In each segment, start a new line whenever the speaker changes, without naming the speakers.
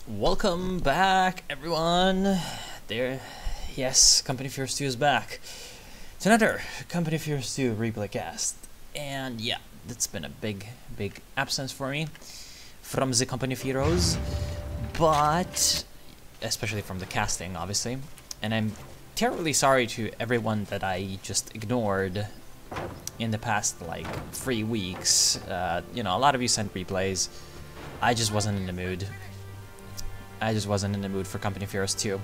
Welcome back, everyone. Yes, Company Fears 2 is back. It's another Company Fears 2 replay cast. And yeah, it's been a big absence for me from the Company of Heroes, but especially from the casting, obviously. And I'm terribly sorry to everyone that I just ignored in the past, like, 3 weeks. You know, a lot of you sent replays. I just wasn't in the mood. For Company of Heroes 2.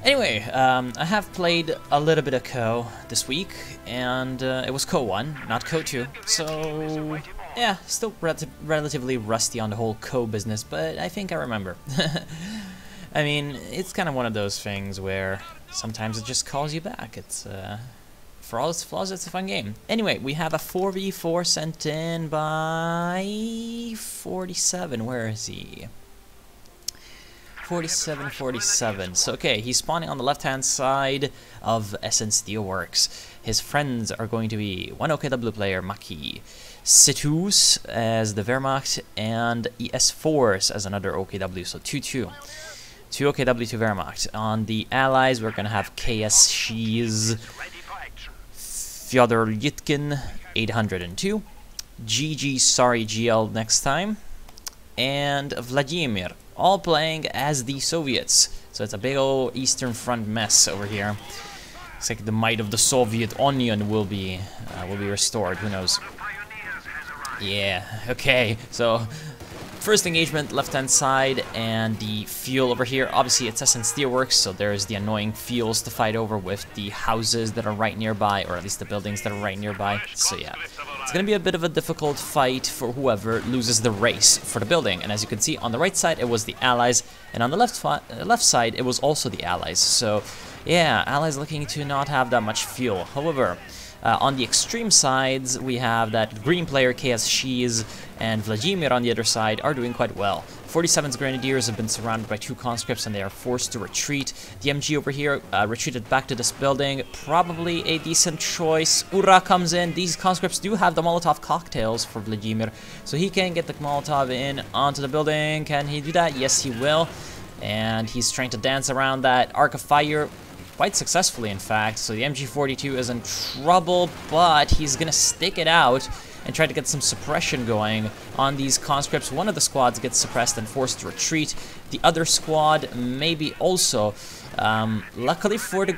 Anyway, I have played a little bit of Co this week, and it was Co 1, not Co 2. So, yeah, still relatively rusty on the whole Co business, but I think I remember. I mean, it's kind of one of those things where sometimes it just calls you back. It's, for all its flaws, it's a fun game. Anyway, we have a 4v4 sent in by 47. Where is he? 47. So, okay, he's spawning on the left-hand side of SN Steelworks. His friends are going to be one OKW player, Maki, Situs as the Wehrmacht, and ES Force as another OKW, so 2-2. 2 OKW to Wehrmacht. On the allies, we're going to have KS Shiz, Fyodor Yitkin, 802, GG Sorry GL next time, and Vladimir, all playing as the Soviets. So it's a big old Eastern Front mess over here. Looks like the might of the Soviet Onion will be restored. Who knows? Yeah. Okay. So first engagement, left-hand side, and the fuel over here. Obviously, it's SN Steelworks, so there's the annoying fuels to fight over with the houses that are right nearby, or at least the buildings that are right nearby. So yeah. It's going to be a bit of a difficult fight for whoever loses the race for the building. And as you can see, on the right side, it was the Allies. And on the left side, it was also the Allies. So, yeah, Allies looking to not have that much fuel. However, on the extreme sides, we have that green player, KS Shiz, and Vladimir on the other side are doing quite well. 47's Grenadiers have been surrounded by 2 conscripts and they are forced to retreat. The MG over here retreated back to this building. Probably a decent choice. Ura comes in. These conscripts do have the Molotov cocktails for Vladimir, so he can get the Molotov in onto the building. Can he do that? Yes, he will. And he's trying to dance around that arc of fire quite successfully, in fact. So the MG42 is in trouble, but he's gonna stick it out and try to get some suppression going on these conscripts. One of the squads gets suppressed and forced to retreat. The other squad maybe also. Luckily for the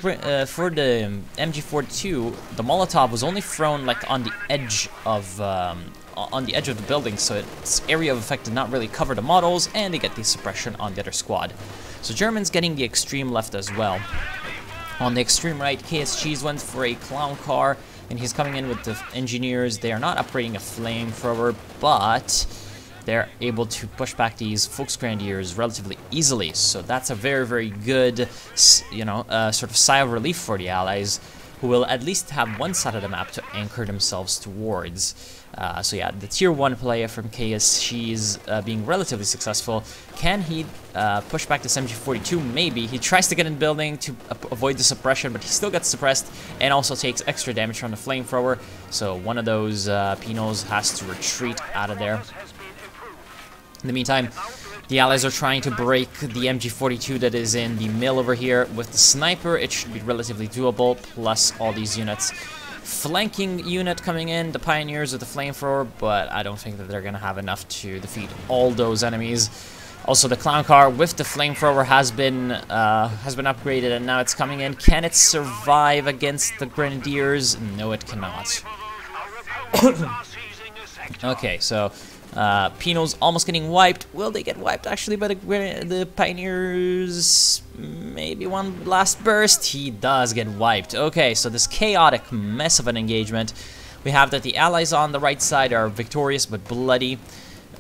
MG42, the Molotov was only thrown like on the edge of the building, so its area of effect did not really cover the models, and they get the suppression on the other squad. So Germans getting the extreme left as well. On the extreme right, KS Cheese went for a clown car, and he's coming in with the engineers. They are not upgrading a flamethrower, but they're able to push back these Volksgrenadiers relatively easily. So that's a very good, you know, sort of sigh of relief for the Allies, who will at least have one side of the map to anchor themselves towards. So yeah, the tier 1 player from KS Cheese being relatively successful. Can he push back this MG42? Maybe. He tries to get in the building to avoid the suppression, but he still gets suppressed and also takes extra damage from the flamethrower. So one of those Pinos has to retreat out of there. In the meantime, the Allies are trying to break the MG42 that is in the mill over here. With the sniper, it should be relatively doable, plus all these units. Flanking unit coming in, the Pioneers with the flamethrower, but I don't think that they're going to have enough to defeat all those enemies. Also, the clown car with the flamethrower has been upgraded, and now it's coming in. Can it survive against the Grenadiers? No, it cannot. Okay, so Pino's almost getting wiped. Will they get wiped actually by the Pioneers? Maybe one last burst. He does get wiped. Okay, so this chaotic mess of an engagement. We have that the Allies on the right side are victorious but bloody.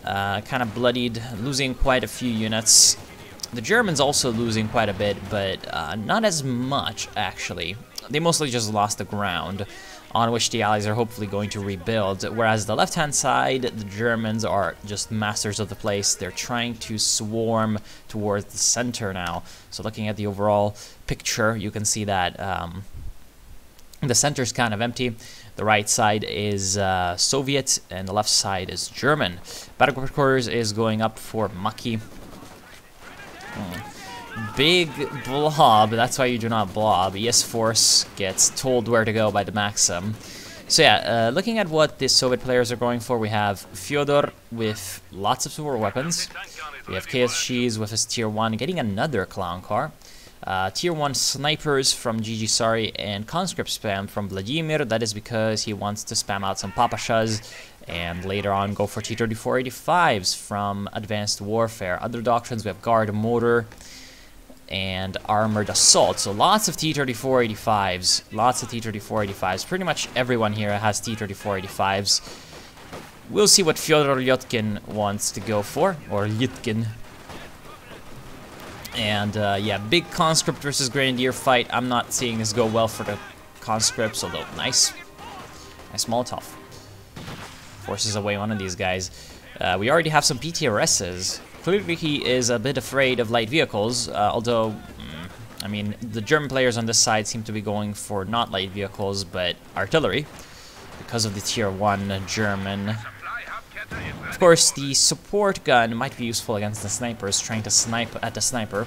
Kind of bloodied, losing quite a few units. The Germans also losing quite a bit, but not as much actually. They mostly just lost the ground on which the Allies are hopefully going to rebuild, whereas the left-hand side, the Germans are just masters of the place. They're trying to swarm towards the center now. So looking at the overall picture, you can see that the center's kind of empty. The right side is Soviet, and the left side is German. Battle quarters is going up for Maki. Big blob, that's why you do not blob. ES Force gets told where to go by the Maxim. So yeah, looking at what the Soviet players are going for, we have Fyodor with lots of super weapons. We have KSGs with his tier 1 getting another clown car. Tier 1 snipers from GG Sorry and conscript spam from Vladimir. That is because he wants to spam out some Papashas and later on go for T-3485s from Advanced Warfare. Other doctrines, we have Guard Motor and Armored Assault. So lots of T-3485s. Lots of T-3485s. Pretty much everyone here has T-3485s. We'll see what Fyodor Lyotkin wants to go for. Or Lyutkin. And yeah, big conscript versus grenadier fight. I'm not seeing this go well for the conscripts, although nice Molotov. Forces away one of these guys. We already have some PTRSs. Clearly he is a bit afraid of light vehicles, although, I mean, the German players on this side seem to be going for not light vehicles, but artillery, because of the tier 1 German. Of course, the support gun might be useful against the snipers, trying to snipe at the sniper.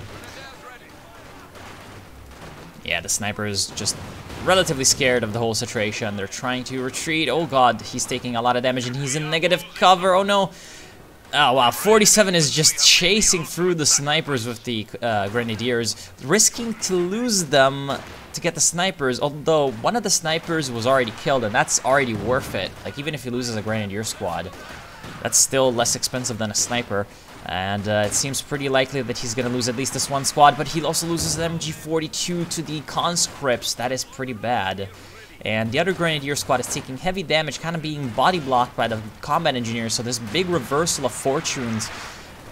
Yeah, the sniper is just relatively scared of the whole situation. They're trying to retreat. Oh god, he's taking a lot of damage and he's in negative cover. Oh no. Oh wow, 47 is just chasing through the snipers with the grenadiers, risking to lose them to get the snipers, although one of the snipers was already killed, and that's already worth it. Like, even if he loses a grenadier squad, that's still less expensive than a sniper, and it seems pretty likely that he's going to lose at least this one squad, but he also loses the MG42 to the conscripts. That is pretty bad. And the other grenadier squad is taking heavy damage, kind of being body blocked by the combat engineers, so this big reversal of fortunes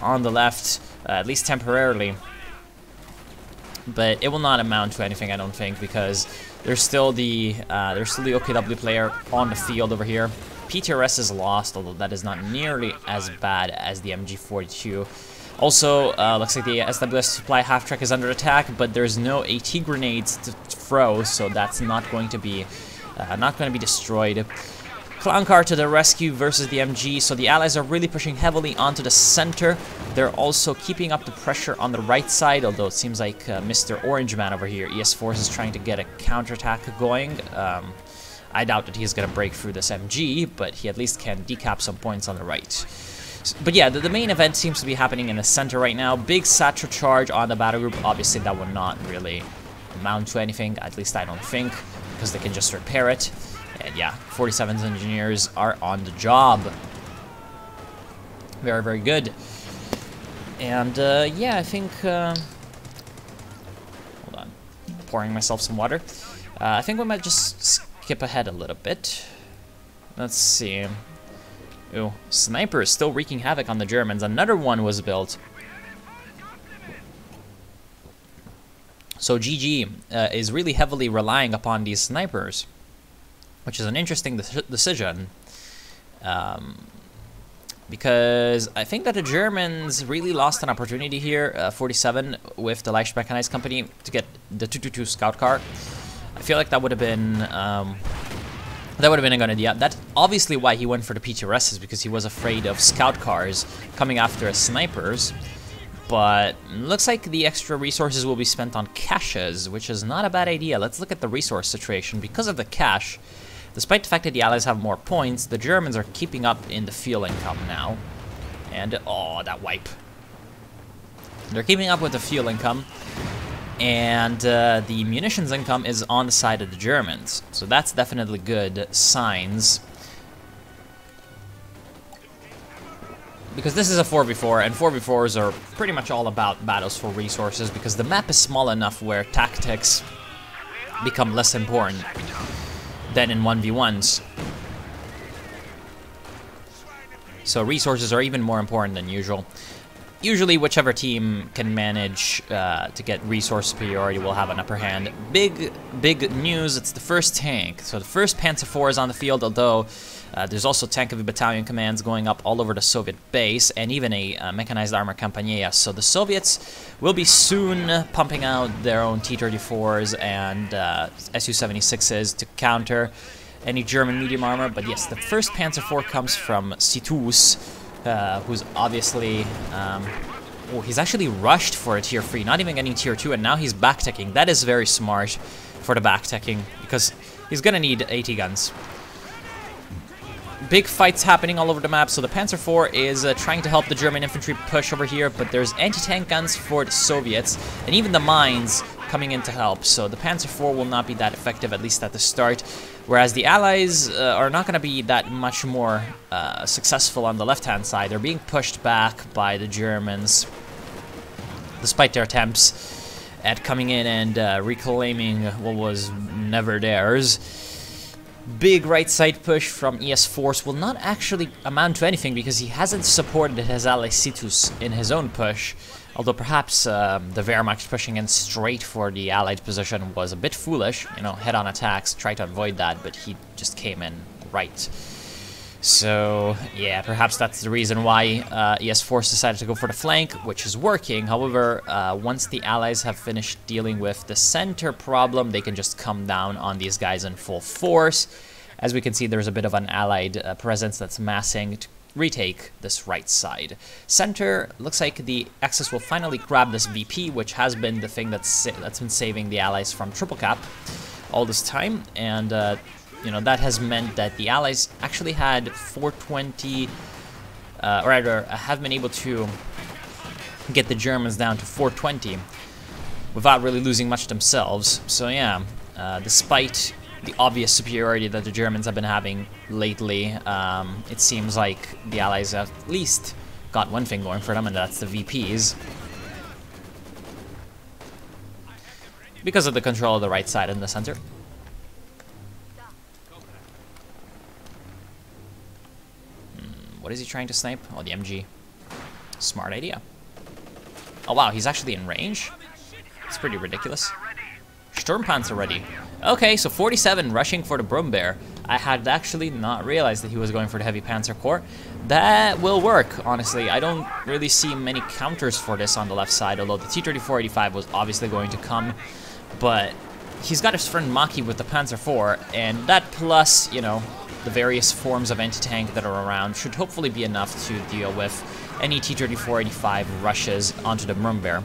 on the left, at least temporarily. But it will not amount to anything, I don't think, because there's still the OKW player on the field over here. PTRS is lost, although that is not nearly as bad as the MG42. Also, looks like the SWS supply half-track is under attack, but there's no AT grenades to throw, so that's not going to be destroyed. Clown car to the rescue versus the MG, so the allies are really pushing heavily onto the center. They're also keeping up the pressure on the right side, although it seems like Mr. Orange Man over here, ES Force, is trying to get a counterattack going. I doubt that he's going to break through this MG, but he at least can decap some points on the right. But yeah, the main event seems to be happening in the center right now. Big Satchel charge on the battle group. Obviously, that would not really amount to anything, at least I don't think, because they can just repair it. And yeah, 47's engineers are on the job. Very, very good. And yeah, I think... hold on. Pouring myself some water. I think we might just skip ahead a little bit. Let's see. Ooh, Sniper is still wreaking havoc on the Germans. Another one was built. So GG is really heavily relying upon these snipers, which is an interesting decision. Because I think that the Germans really lost an opportunity here, 47, with the Leicht Mechanized Company to get the 222 scout car. I feel like that would have been... that would have been a good idea. That's obviously why he went for the PTRS, because he was afraid of scout cars coming after his snipers. But looks like the extra resources will be spent on caches, which is not a bad idea. Let's look at the resource situation. Because of the cache, despite the fact that the Allies have more points, the Germans are keeping up in the fuel income now. And, oh, that wipe. They're keeping up with the fuel income. And the munitions income is on the side of the Germans. So that's definitely good signs. Because this is a 4v4, and 4v4s are pretty much all about battles for resources, because the map is small enough where tactics become less important than in 1v1s. So resources are even more important than usual. Usually, whichever team can manage to get resource superiority will have an upper hand. Big news, it's the first tank. So the first Panzer IV is on the field, although there's also tank of battalion commands going up all over the Soviet base, and even a mechanized armor Campania. So the Soviets will be soon pumping out their own T-34s and Su-76s to counter any German medium armor. But yes, the first Panzer IV comes from Situs, who's obviously Oh, he's actually rushed for a tier 3, not even getting tier 2, and now he's backticking. That is very smart for the backticking, because he's gonna need AT guns. Big fights happening all over the map, so the Panzer IV is trying to help the German infantry push over here, but there's anti-tank guns for the Soviets, and even the mines coming in to help, so the Panzer IV will not be that effective, at least at the start, whereas the Allies are not going to be that much more successful on the left-hand side. They're being pushed back by the Germans, despite their attempts at coming in and reclaiming what was never theirs. Big right side push from ES Force will not actually amount to anything because he hasn't supported his ally Situs in his own push, although perhaps the Wehrmacht pushing in straight for the Allied position was a bit foolish. You know, head-on attacks, try to avoid that, but he just came in right. So, yeah, perhaps that's the reason why ES Force decided to go for the flank, which is working. However, once the Allies have finished dealing with the center problem, they can just come down on these guys in full force. As we can see, there's a bit of an Allied presence that's massing to retake this right side. Center, looks like the Axis will finally grab this VP, which has been the thing that's been saving the Allies from triple cap all this time, and you know, that has meant that the Allies actually had 420, or rather, have been able to get the Germans down to 420 without really losing much themselves. So yeah, despite the obvious superiority that the Germans have been having lately, it seems like the Allies have at least got one thing going for them, and that's the VPs. Because of the control of the right side and the center. What is he trying to snipe? Oh, the MG. Smart idea. Oh wow, he's actually in range? It's pretty ridiculous. Sturmpanzer ready. Okay, so 47 rushing for the Brummbär. I had actually not realized that he was going for the Heavy Panzer Corps. That will work, honestly. I don't really see many counters for this on the left side, although the T-34-85 was obviously going to come. But he's got his friend Maki with the Panzer IV, and that plus, you know, the various forms of anti-tank that are around should hopefully be enough to deal with any T-34-85 rushes onto the Brummbär.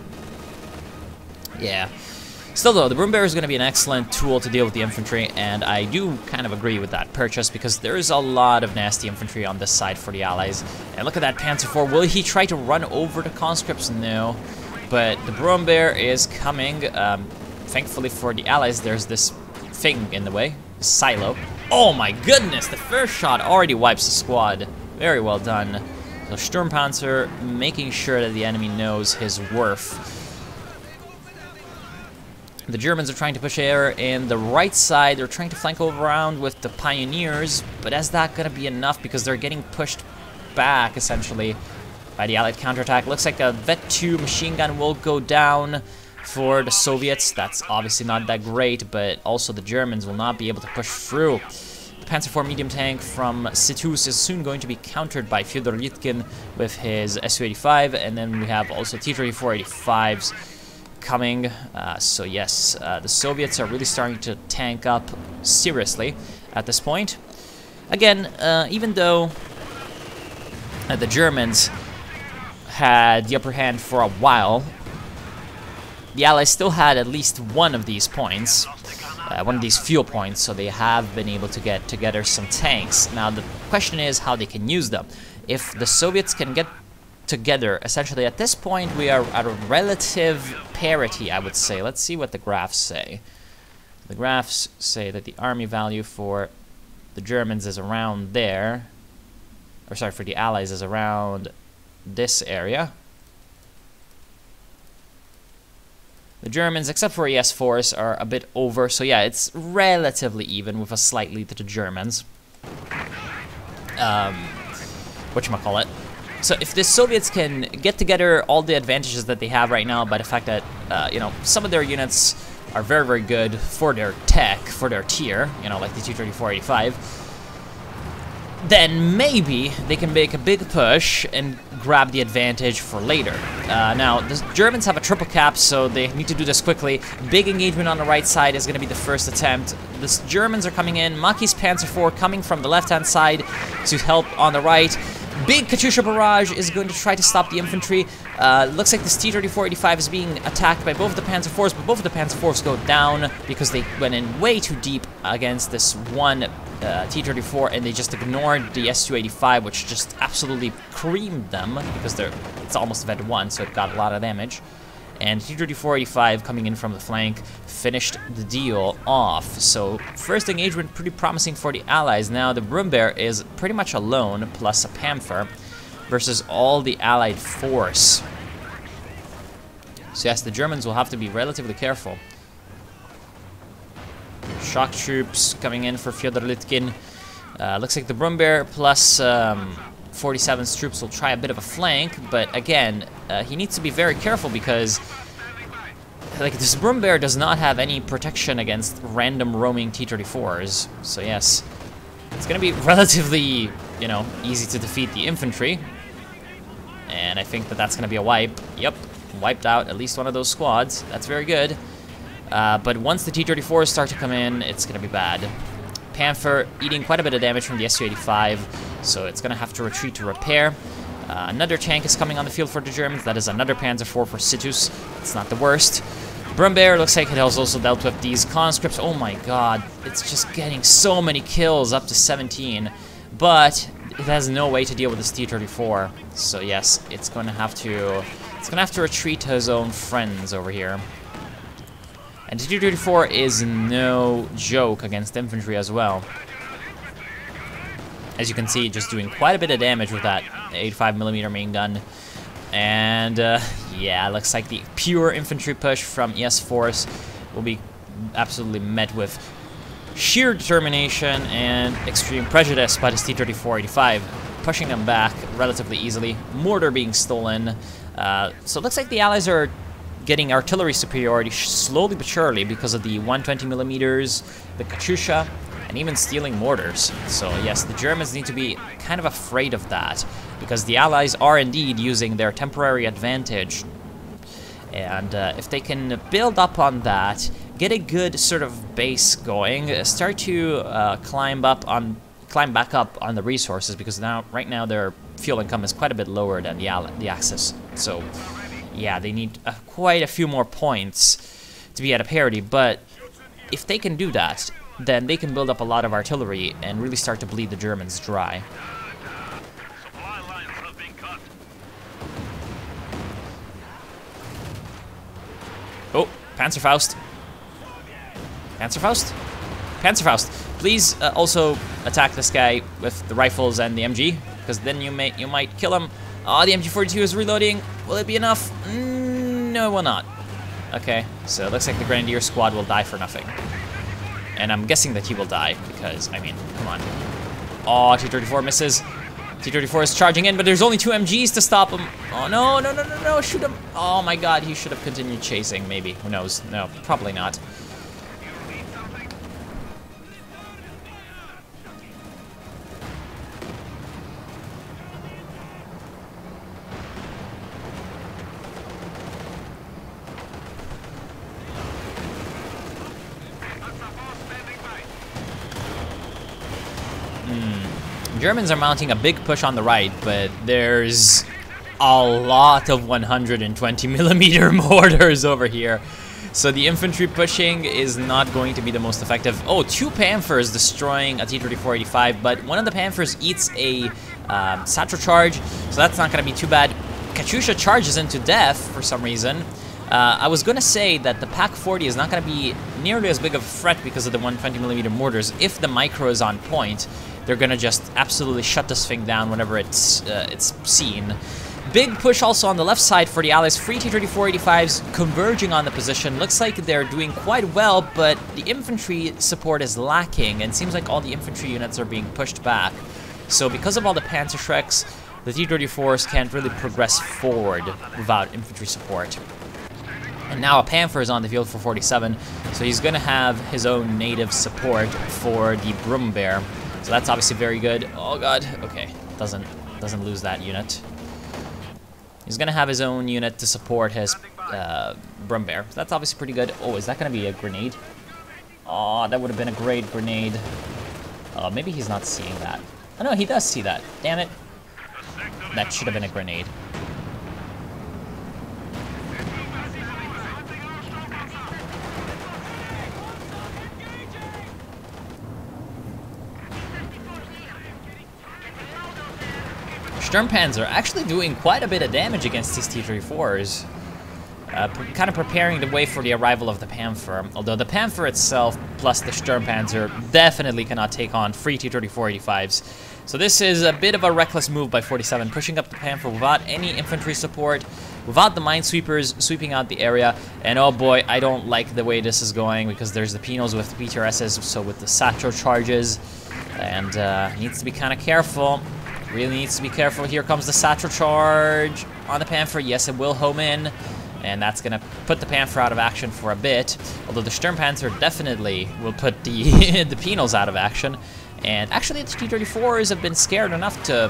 Yeah. Still though, the Brummbär is going to be an excellent tool to deal with the infantry, and I do kind of agree with that purchase because there is a lot of nasty infantry on this side for the Allies. And look at that Panzer IV. Will he try to run over the conscripts? No. But the Brummbär is coming. Thankfully for the Allies, there's this thing in the way, this silo. Oh my goodness, the first shot already wipes the squad. Very well done. So Sturmpanzer making sure that the enemy knows his worth. The Germans are trying to push air in the right side. They're trying to flank over around with the Pioneers, but is that going to be enough? Because they're getting pushed back, essentially, by the Allied counterattack. Looks like a Vet-2 machine gun will go down for the Soviets. That's obviously not that great, but also the Germans will not be able to push through. The Panzer IV medium tank from Situs is soon going to be countered by Fyodor Lytkin with his Su-85, and then we have also T-34-85s coming. So yes, the Soviets are really starting to tank up seriously at this point. Again, even though the Germans had the upper hand for a while, the Allies still had at least one of these points, one of these fuel points, so they have been able to get together some tanks. Now the question is how they can use them. If the Soviets can get together, essentially at this point we are at a relative parity, I would say. Let's see what the graphs say. The graphs say that the army value for the Germans is around there, or sorry, for the Allies is around this area. The Germans, except for ES Force, are a bit over, so yeah, it's relatively even with a slight lead to the Germans. Whatchamacallit. So if the Soviets can get together all the advantages that they have right now by the fact that, you know, some of their units are very, very good for their tech, for their tier, you know, like the T-34-85, then maybe they can make a big push and grab the advantage for later. Now, the Germans have a triple cap, so they need to do this quickly. Big engagement on the right side is going to be the first attempt. The Germans are coming in. Maki's Panzer IV coming from the left-hand side to help on the right. Big Katyusha barrage is going to try to stop the infantry. Looks like this T-34-85 is being attacked by both of the Panzer IVs, but both of the Panzer IVs go down because they went in way too deep against this one T-34, and they just ignored the S-285, which just absolutely creamed them because it's almost Ved 1, so it got a lot of damage. And T-34-85 coming in from the flank finished the deal off. So first engagement pretty promising for the Allies. Now the Brummbär is pretty much alone, plus a Panther, versus all the Allied force. So yes, the Germans will have to be relatively careful. Shock troops coming in for Fyodor Lytkin. Looks like the Brummbär plus 47's troops will try a bit of a flank, but again, he needs to be very careful because like this Brummbär does not have any protection against random roaming T-34s. So yes, it's gonna be relatively, you know, easy to defeat the infantry. And I think that that's gonna be a wipe. Yep, wiped out at least one of those squads. That's very good. But once the T-34s start to come in, it's gonna be bad. Panther eating quite a bit of damage from the Su-85, so it's gonna have to retreat to repair. Another tank is coming on the field for the Germans. That is another Panzer IV for Situs. It's not the worst. Brummbär looks like it has also dealt with these conscripts. Oh my god, it's just getting so many kills, up to 17. But it has no way to deal with this T-34. So yes, it's gonna have to retreat to his own friends over here. And the T-34 is no joke against infantry as well. As you can see, just doing quite a bit of damage with that 85mm main gun. And yeah, looks like the pure infantry push from ES Force will be absolutely met with sheer determination and extreme prejudice by this T-34-85, pushing them back relatively easily. Mortar being stolen. So it looks like the Allies are getting artillery superiority slowly but surely because of the 120mm, the Katyusha, and even stealing mortars. So yes, the Germans need to be kind of afraid of that because the Allies are indeed using their temporary advantage. And if they can build up on that, get a good sort of base going, start to climb back up on the resources, because right now their fuel income is quite a bit lower than the Axis. So yeah, they need quite a few more points to be at a parity, but if they can do that, then they can build up a lot of artillery and really start to bleed the Germans dry. Oh, Panzerfaust. Panzerfaust? Panzerfaust, please also attack this guy with the rifles and the MG, because then you might kill him. Oh, the MG42 is reloading. Will it be enough? No, it will not. Okay, so it looks like the Grenadier squad will die for nothing. And I'm guessing that he will die, because, I mean, come on. Oh, T-34 misses. T-34 is charging in, but there's only 2 MGs to stop him. Oh, no, no, no, no, no, shoot him. Oh my god, he should have continued chasing, maybe. Who knows? No, probably not. Germans are mounting a big push on the right, but there's a lot of 120mm mortars over here. So the infantry pushing is not going to be the most effective. Oh, 2 Panthers destroying a T-34-85, but one of the Panthers eats a satchel charge, so that's not going to be too bad. Katyusha charges into death for some reason. I was going to say that the Pak-40 is not going to be nearly as big of a threat because of the 120mm mortars. If the micro is on point, they're going to just absolutely shut this thing down whenever it's seen. Big push also on the left side for the Allies. 3 T-34-85s converging on the position. Looks like they're doing quite well, but the infantry support is lacking, and it seems like all the infantry units are being pushed back. So because of all the Panzerschrecks, the T-34s can't really progress forward without infantry support. And now a Panther is on the field for 47, so he's going to have his own native support for the Brummbär. So that's obviously very good. Oh god, okay, doesn't lose that unit. He's gonna have his own unit to support his Brummbär. So that's obviously pretty good. Oh, is that gonna be a grenade? Oh, that would have been a great grenade. Maybe he's not seeing that. Oh no, he does see that. Damn it. That should have been a grenade. Sturmpanzer actually doing quite a bit of damage against these T-34s. Kind of preparing the way for the arrival of the Panther. Although the Panther itself, plus the Sturmpanzer, definitely cannot take on 3 T-34-85s. So this is a bit of a reckless move by 47, pushing up the Panther without any infantry support, without the minesweepers sweeping out the area. And oh boy, I don't like the way this is going, because there's the Pinos with the PTRSs, so with the Satchel charges. And needs to be kind of careful. Really needs to be careful. Here comes the Satchel charge on the Panther. Yes, it will home in. And that's going to put the Panther out of action for a bit. Although the Sturmpanzer definitely will put the the Pinos out of action. And actually the T-34s have been scared enough to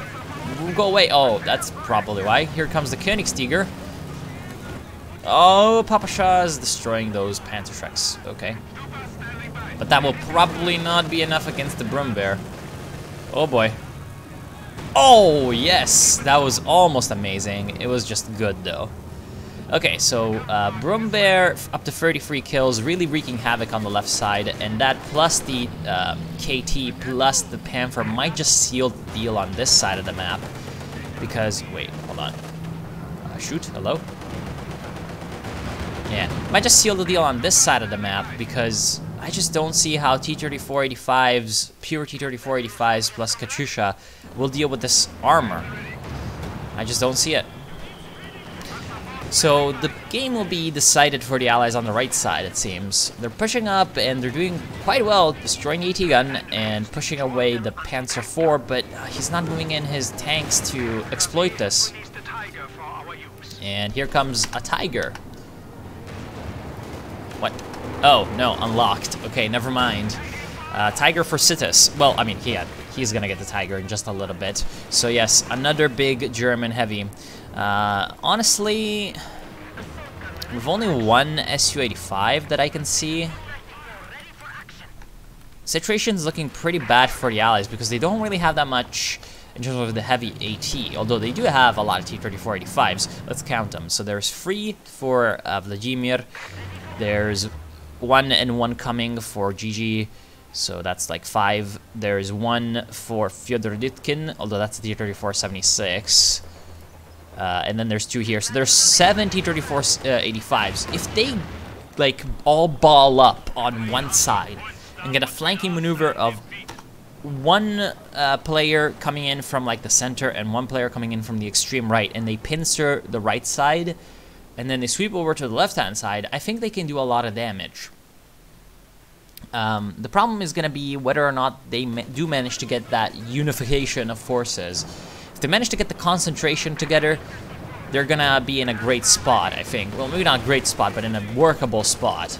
go away. Oh, that's probably why. Here comes the Königstiger. Oh, Papa Shah is destroying those Panzerschrecks. Okay. But that will probably not be enough against the Brummbär. Oh boy. Oh, yes! That was almost amazing. It was just good, though. Okay, so Brummbär up to 33 kills, really wreaking havoc on the left side, and that plus the KT plus the Panther might just seal the deal on this side of the map. Because, wait, hold on. Shoot, hello? Yeah, might just seal the deal on this side of the map, because I just don't see how T-34-85s, pure T-34-85s plus Katyusha will deal with this armor. I just don't see it. So the game will be decided for the Allies on the right side, it seems. They're pushing up and they're doing quite well, destroying the AT gun and pushing away the Panzer IV, but he's not moving in his tanks to exploit this. And here comes a Tiger. What? Oh, no, unlocked. Okay, never mind. Tiger for Citus. Well, I mean, he's gonna get the Tiger in just a little bit. So yes, another big German heavy. Honestly, with only one Su-85 that I can see, situation's looking pretty bad for the Allies because they don't really have that much in terms of the heavy AT, although they do have a lot of T-34-85s. Let's count them. So there's 3 for Vladimir, there's 1 and 1 coming for GG, so that's like 5. There's 1 for Fyodor Ditkin, although that's the T-34-76. And then there's 2 here, so there's 7 T-34-85s. If they, like, all ball up on one side and get a flanking maneuver of 1 player coming in from, like, the center and 1 player coming in from the extreme right, and they pincer the right side, and then they sweep over to the left-hand side, I think they can do a lot of damage. The problem is going to be whether or not they do manage to get that unification of forces. If they manage to get the concentration together, they're going to be in a great spot, I think. Well, maybe not a great spot, but in a workable spot.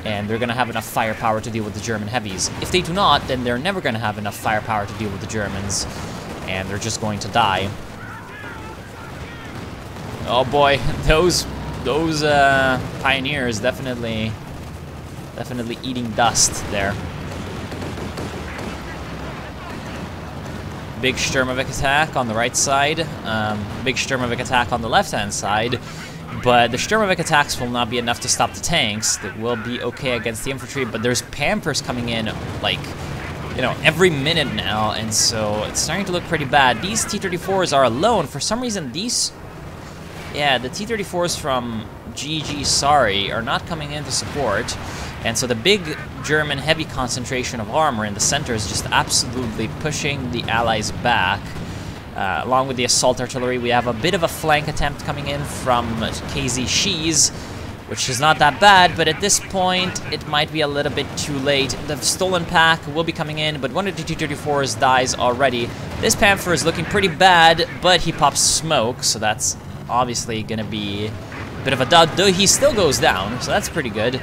And they're going to have enough firepower to deal with the German heavies. If they do not, then they're never going to have enough firepower to deal with the Germans. And they're just going to die. Oh boy, those pioneers definitely eating dust there. Big Sturmovik attack on the right side, big Sturmovik attack on the left-hand side, but the Sturmovik attacks will not be enough to stop the tanks. They will be okay against the infantry, but there's Panthers coming in, like, you know, every minute now, and so it's starting to look pretty bad. These T-34s are alone. For some reason, these... Yeah, the T-34s from GG Sari are not coming in to support, and so the big German heavy concentration of armor in the center is just absolutely pushing the Allies back. Along with the assault artillery, we have a bit of a flank attempt coming in from KZ Shiz, which is not that bad, but at this point, it might be a little bit too late. The Stolen Pack will be coming in, but one of the T-34s dies already. This Panther is looking pretty bad, but he pops smoke, so that's obviously going to be a bit of a dud, though he still goes down, so that's pretty good.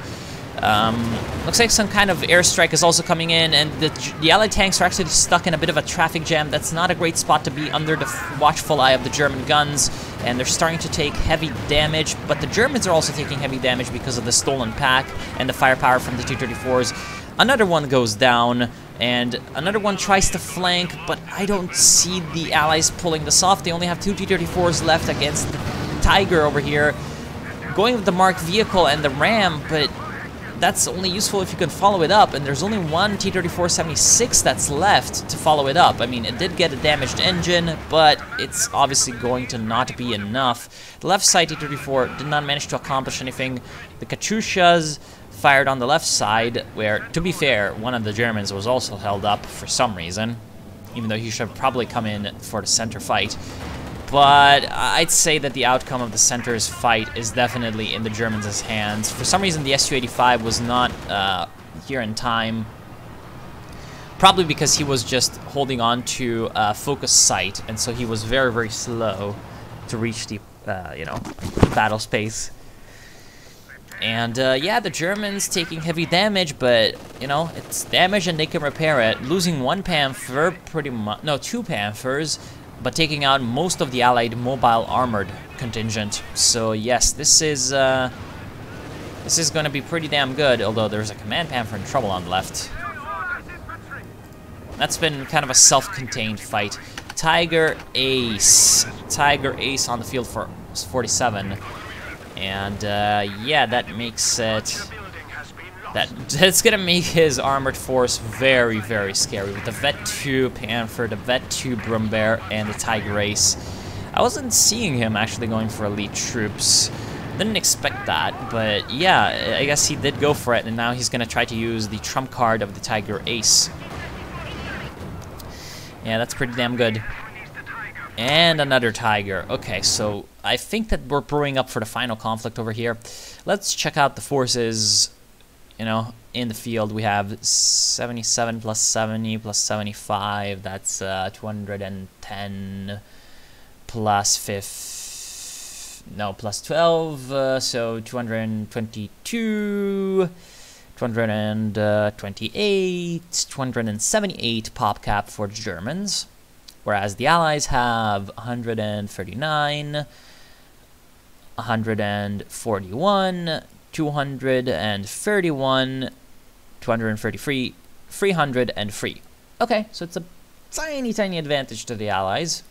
Looks like some kind of airstrike is also coming in, and the Allied tanks are actually stuck in a bit of a traffic jam. That's not a great spot to be under the watchful eye of the German guns, and they're starting to take heavy damage, but the Germans are also taking heavy damage because of the Stolen Pack and the firepower from the T-34s. Another one goes down, And another one tries to flank, but I don't see the allies pulling this off. They only have 2 T-34s left against the Tiger over here. Going with the marked vehicle and the ram, but that's only useful if you can follow it up, and there's only one T-34-76 that's left to follow it up. I mean, it did get a damaged engine, but it's obviously going to not be enough. The left side T-34 did not manage to accomplish anything. The Katyushas fired on the left side, where, to be fair, one of the Germans was also held up for some reason, even though he should have probably come in for the center fight. But I'd say that the outcome of the center's fight is definitely in the Germans' hands. For some reason, the Su-85 was not here in time, probably because he was just holding on to focus sight, and so he was very, very slow to reach the, battle space. And, yeah, the Germans taking heavy damage, but, it's damage and they can repair it. Losing one Panther, pretty much, no, 2 Panthers, but taking out most of the Allied mobile armored contingent. So, yes, this is going to be pretty damn good, although there's a Command Panther in trouble on the left. That's been kind of a self-contained fight. Tiger Ace on the field for 47. And, yeah, that makes it... That's gonna make his armored force very, very scary. With the Vet-2 Panther, the Vet-2 Brumbear, and the Tiger Ace. I wasn't seeing him actually going for elite troops. Didn't expect that, but yeah, I guess he did go for it, and now he's gonna try to use the trump card of the Tiger Ace. Yeah, that's pretty damn good. And another Tiger. Okay, so I think that we're brewing up for the final conflict over here. Let's check out the forces, in the field. We have 77 plus 70 plus 75. That's 210 plus plus 12. So 222, 228, 278 pop cap for the Germans. Whereas the Allies have 139, 141, 231, 233, 303. Okay, so it's a tiny, tiny advantage to the Allies.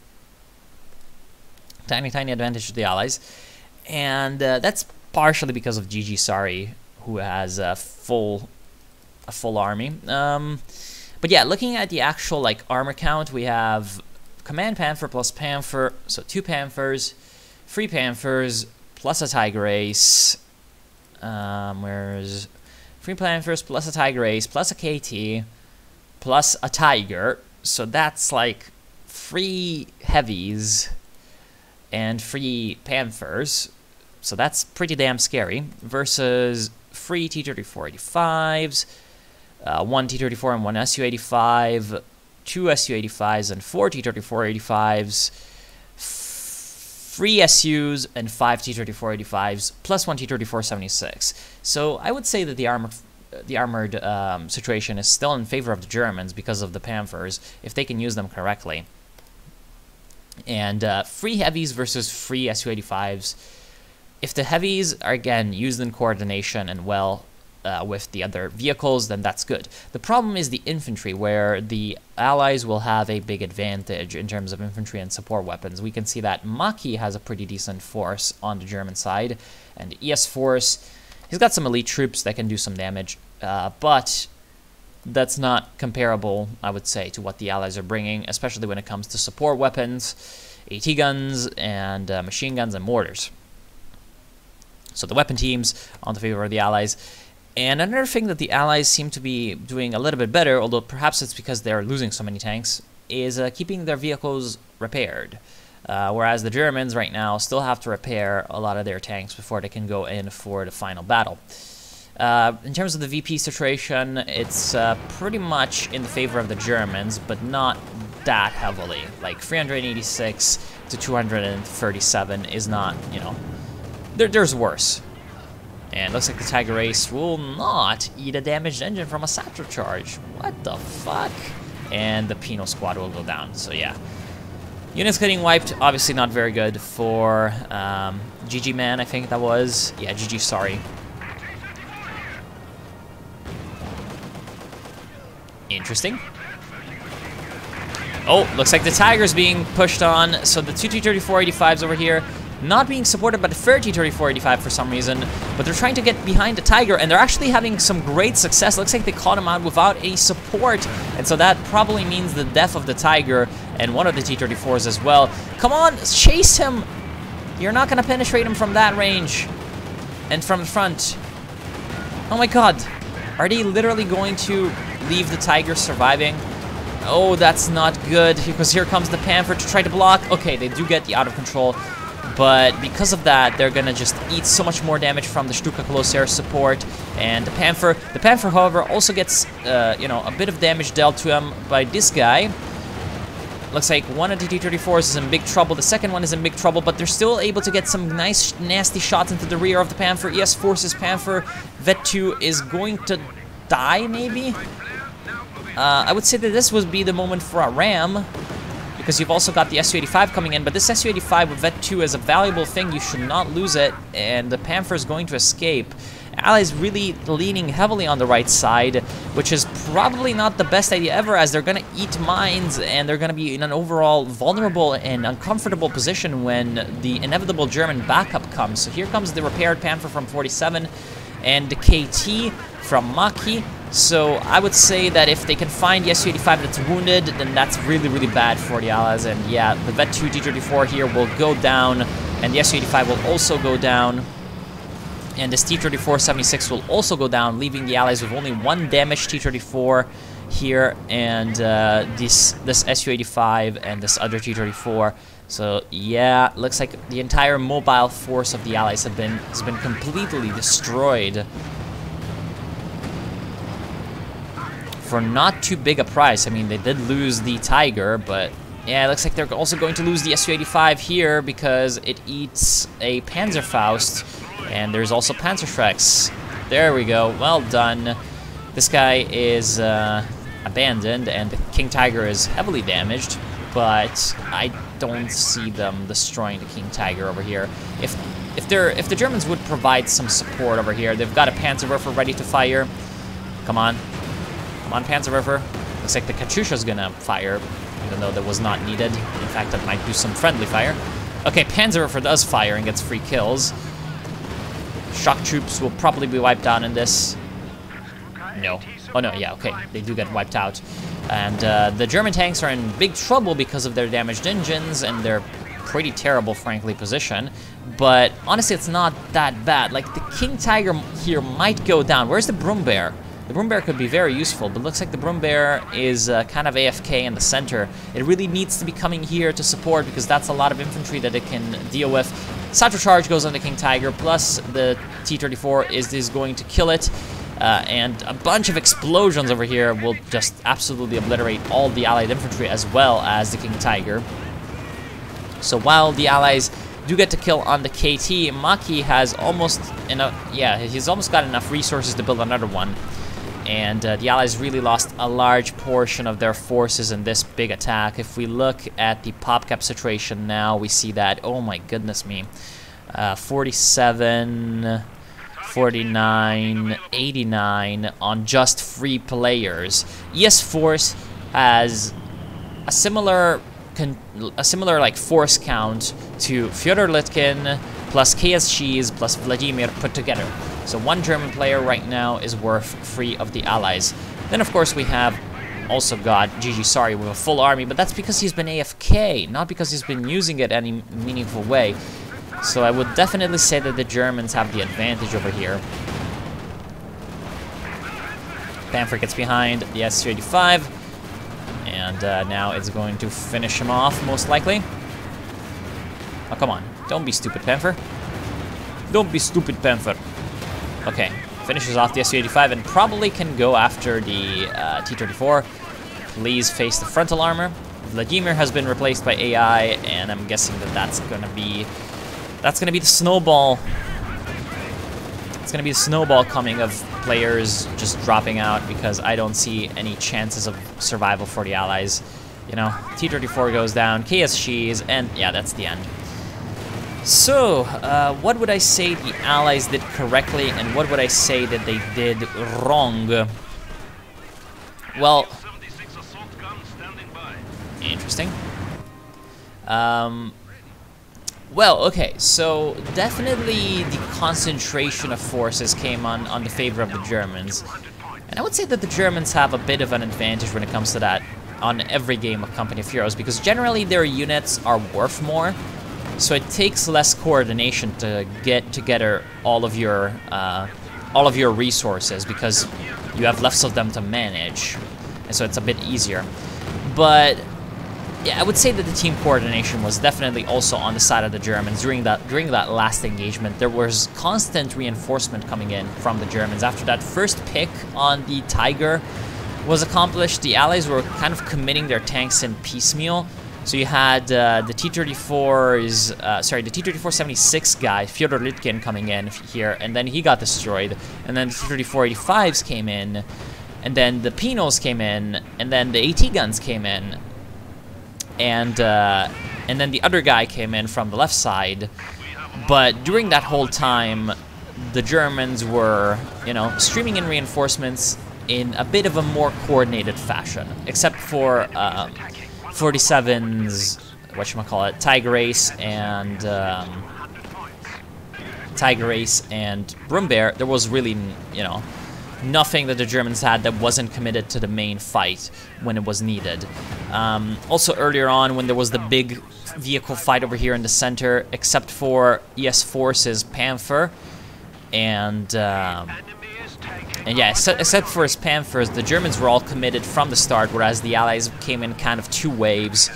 Tiny, tiny advantage to the Allies. And that's partially because of GG Sari, who has a full army. But yeah, looking at the actual armor count, we have Command Panther plus Panther, so 2 Panthers, 3 Panthers, plus a Tiger Ace. Where's 3 Panthers plus a Tiger Ace plus a KT plus a Tiger. So that's 3 heavies and 3 Panthers. So that's pretty damn scary. Versus 3 T-34-85s. 1 T-34 and 1 Su-85, 2 Su-85s and 4 T-34-85s, 3 SUs and 5 T-34-85s, plus 1 T-34-76. So I would say that the armored situation is still in favor of the Germans because of the Panthers, if they can use them correctly. And 3 heavies versus 3 Su-85s. If the heavies are, again, used in coordination and well, with the other vehicles, then that's good. The problem is the infantry, where the Allies will have a big advantage in terms of infantry and support weapons. We can see that Maki has a pretty decent force on the German side, and the ES Force, he's got some elite troops that can do some damage, but that's not comparable, I would say, to what the Allies are bringing, especially when it comes to support weapons, AT guns, and machine guns and mortars. So the weapon teams on the favor of the Allies. And another thing that the Allies seem to be doing a little bit better, although perhaps it's because they're losing so many tanks, is keeping their vehicles repaired. Whereas the Germans right now still have to repair a lot of their tanks before they can go in for the final battle. In terms of the VP situation, it's pretty much in the favor of the Germans, but not that heavily. 386 to 237 is not, there's worse. And looks like the Tiger Ace will not eat a damaged engine from a satchel charge. What the fuck? And the Penal Squad will go down, so yeah. Units getting wiped, obviously not very good for GG Man, I think that was. Yeah, GG, sorry. Interesting. Oh, looks like the Tiger's being pushed on. So the two T-34-85s over here not being supported by the third T-34-85 for some reason, but they're trying to get behind the Tiger, and they're actually having some great success. Looks like they caught him out without any support, and so that probably means the death of the Tiger and one of the T-34s as well. Come on, chase him! You're not gonna penetrate him from that range and from the front. Oh my god, are they literally going to leave the Tiger surviving? Oh, that's not good, because here comes the Panther to try to block. Okay, they do get the out of control, but because of that, they're gonna just eat so much more damage from the Stuka Close Air support. And the Panther, however, also gets, you know, a bit of damage dealt to him by this guy. Looks like one of the T-34s is in big trouble, the second one is in big trouble, but they're still able to get some nice, nasty shots into the rear of the Panther. ES forces Panther. Vet 2 is going to die, maybe? I would say that this would be the moment for a ram, because you've also got the Su-85 coming in, but this Su-85 with Vet 2 is a valuable thing. You should not lose it, and the Panther is going to escape. Allies really leaning heavily on the right side, which is probably not the best idea ever, as they're going to eat mines, and they're going to be in an overall vulnerable and uncomfortable position when the inevitable German backup comes. So here comes the repaired Panther from 47, and the KT from Maki. So I would say that if they can find the Su-85 that's wounded, then that's really, really bad for the Allies. And yeah, the Vet 2 T-34 here will go down, and the Su-85 will also go down. And this T-34-76 will also go down, leaving the Allies with only one damaged T-34 here, and this Su-85 and this other T-34. So yeah, looks like the entire mobile force of the Allies has been completely destroyed for not too big a price. I mean, they did lose the Tiger, but yeah, it looks like they're also going to lose the Su-85 here because it eats a Panzerfaust, and there's also Panzerschrecks. There we go, well done. This guy is abandoned, and the King Tiger is heavily damaged, but I don't see them destroying the King Tiger over here. If the Germans would provide some support over here, they've got a Panzerwerfer ready to fire. Come on. Come on, Panzerwerfer. Looks like the Katyusha's gonna fire, even though that was not needed. In fact, that might do some friendly fire. Okay, Panzerwerfer does fire and gets 3 kills. Shock troops will probably be wiped out in this. No. Oh no, yeah, okay. They do get wiped out. And the German tanks are in big trouble because of their damaged engines and their pretty terrible, frankly, position. But honestly, it's not that bad. Like, the King Tiger here might go down. Where's the Broom Bear? The Broom Bear could be very useful, but looks like the Broom Bear is kind of AFK in the center. It really needs to be coming here to support, because that's a lot of infantry that it can deal with. Cypher Charge goes on the King Tiger, plus the T-34 is going to kill it. And a bunch of explosions over here will just absolutely obliterate all the Allied infantry as well as the King Tiger. So while the Allies do get to kill on the KT, Maki has almost enough, yeah, he's almost got enough resources to build another one. And the Allies really lost a large portion of their forces in this big attack. If we look at the PopCap situation now, we see that, oh my goodness me, 47, 49, 89 on just 3 players. ES Force has a similar like force count to Fyodor Litkin plus KSGs plus Vladimir put together. So one German player right now is worth 3 of the Allies. Then of course we have also got GG Sorry with a full army, but that's because he's been AFK, not because he's been using it any meaningful way. So I would definitely say that the Germans have the advantage over here. Panther gets behind the Su-85, and now it's going to finish him off, most likely. Oh, come on. Don't be stupid, Panther. Don't be stupid, Panther. Okay, finishes off the Su-85 and probably can go after the T-34. Please face the frontal armor. Vladimir has been replaced by AI, and I'm guessing that that's gonna be the snowball. It's gonna be the snowball coming of players just dropping out, because I don't see any chances of survival for the Allies. You know, T-34 goes down, KSGs, and yeah, that's the end. So, what would I say the Allies did correctly, and what would I say that they did wrong? Well, Interesting. Well, okay, so definitely the concentration of forces came on the favor of the Germans. And I would say that the Germans have a bit of an advantage when it comes to that on every game of Company of Heroes, because generally their units are worth more, so it takes less coordination to get together all of your resources, because you have less of them to manage, and so it's a bit easier. But yeah, I would say that the team coordination was definitely also on the side of the Germans during that last engagement. There was constant reinforcement coming in from the Germans. After that first pick on the Tiger was accomplished, the Allies were kind of committing their tanks in piecemeal. So you had the T-34's, the T-34-76 guy, Fyodor Lytkin, coming in here, and then he got destroyed. And then the T-34-85s came in, and then the Pinos came in, and then the AT guns came in. And then the other guy came in from the left side. But during that whole time, the Germans were, you know, streaming in reinforcements in a bit of a more coordinated fashion, except for 47's, whatchamacallit, Tiger Ace and Brumbear. There was really, you know, nothing that the Germans had that wasn't committed to the main fight when it was needed. Also earlier on, when there was the big vehicle fight over here in the center, except for ES Force's Panther, and yeah, except for his Panthers, the Germans were all committed from the start, whereas the Allies came in kind of two waves.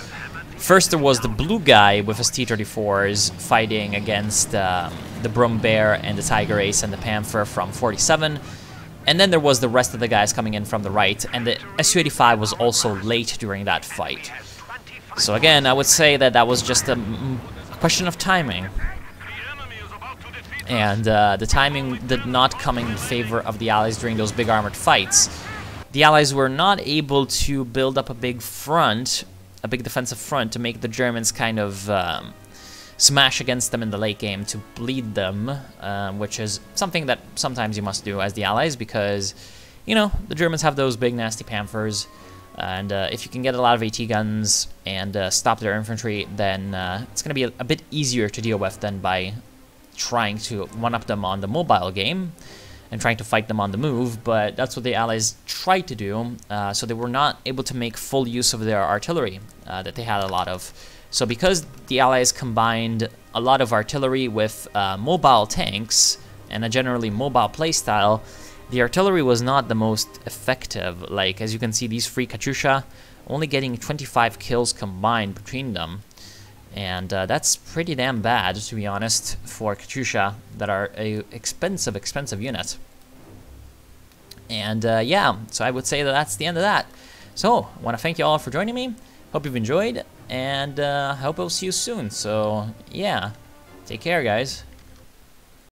First, there was the blue guy with his T-34s fighting against the Brumbear and the Tiger Ace and the Panther from 47. And then there was the rest of the guys coming in from the right, and the Su-85 was also late during that fight. So again, I would say that that was just a question of timing. And the timing did not come in favor of the Allies during those big armored fights. The Allies were not able to build up a big front, a big defensive front, to make the Germans kind of smash against them in the late game to bleed them, which is something that sometimes you must do as the Allies, because, you know, the Germans have those big nasty Panthers, and if you can get a lot of AT guns and stop their infantry, then it's going to be a bit easier to deal with than by trying to one-up them on the mobile game and trying to fight them on the move. But that's what the Allies tried to do, so they were not able to make full use of their artillery that they had a lot of. So because the Allies combined a lot of artillery with mobile tanks and a generally mobile playstyle, the artillery was not the most effective. Like, as you can see, these three Katyusha only getting 25 kills combined between them. And that's pretty damn bad, to be honest, for Katyusha, that are a expensive unit. And yeah, so I would say that that's the end of that. So, I want to thank you all for joining me. Hope you've enjoyed, and I hope I'll see you soon. So, yeah, take care, guys.